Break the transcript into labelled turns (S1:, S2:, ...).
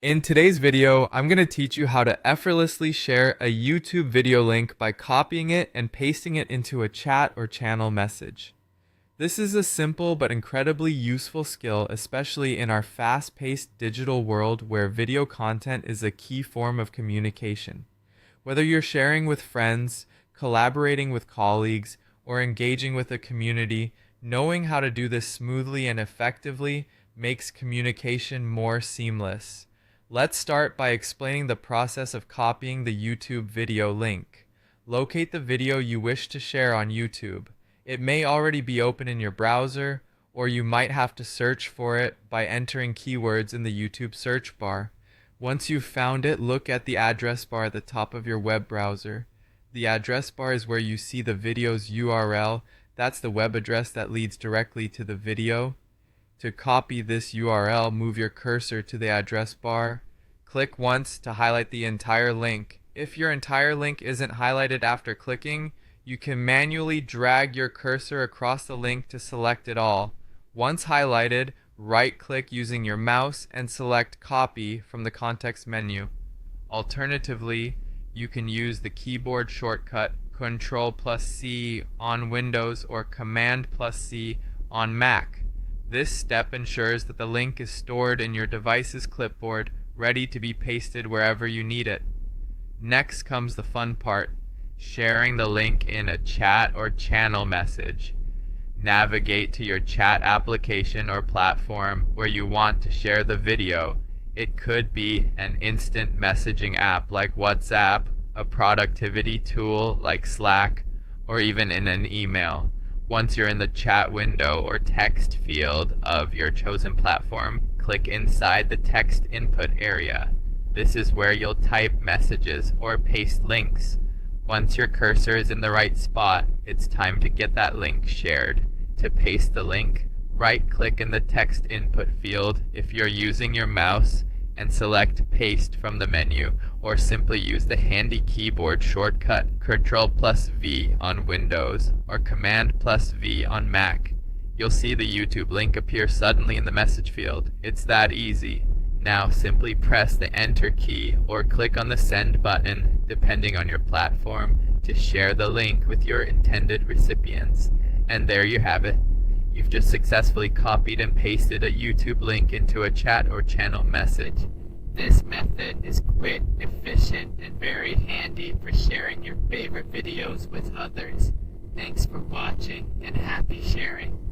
S1: In today's video, I'm going to teach you how to effortlessly share a YouTube video link by copying it and pasting it into a chat or channel message. This is a simple but incredibly useful skill, especially in our fast-paced digital world where video content is a key form of communication. Whether you're sharing with friends, collaborating with colleagues, or engaging with a community, knowing how to do this smoothly and effectively makes communication more seamless. Let's start by explaining the process of copying the YouTube video link. Locate the video you wish to share on YouTube. It may already be open in your browser, or you might have to search for it by entering keywords in the YouTube search bar. Once you've found it, look at the address bar at the top of your web browser. The address bar is where you see the video's URL. That's the web address that leads directly to the video. To copy this URL, move your cursor to the address bar. Click once to highlight the entire link. If your entire link isn't highlighted after clicking, you can manually drag your cursor across the link to select it all. Once highlighted, right-click using your mouse and select Copy from the context menu. Alternatively, you can use the keyboard shortcut Ctrl+C on Windows or Command+C on Mac. This step ensures that the link is stored in your device's clipboard, ready to be pasted wherever you need it. Next comes the fun part, sharing the link in a chat or channel message. Navigate to your chat application or platform where you want to share the video. It could be an instant messaging app like WhatsApp, a productivity tool like Slack, or even in an email. Once you're in the chat window or text field of your chosen platform, click inside the text input area. This is where you'll type messages or paste links. Once your cursor is in the right spot, it's time to get that link shared. To paste the link, right-click in the text input field if you're using your mouse and select Paste from the menu, or simply use the handy keyboard shortcut Ctrl+V on Windows or Command+V on Mac. You'll see the YouTube link appear suddenly in the message field. It's that easy. Now simply press the Enter key or click on the Send button, depending on your platform, to share the link with your intended recipients. And there you have it. You've just successfully copied and pasted a YouTube link into a chat or channel message. This method is quick, efficient, and very handy for sharing your favorite videos with others. Thanks for watching and happy sharing.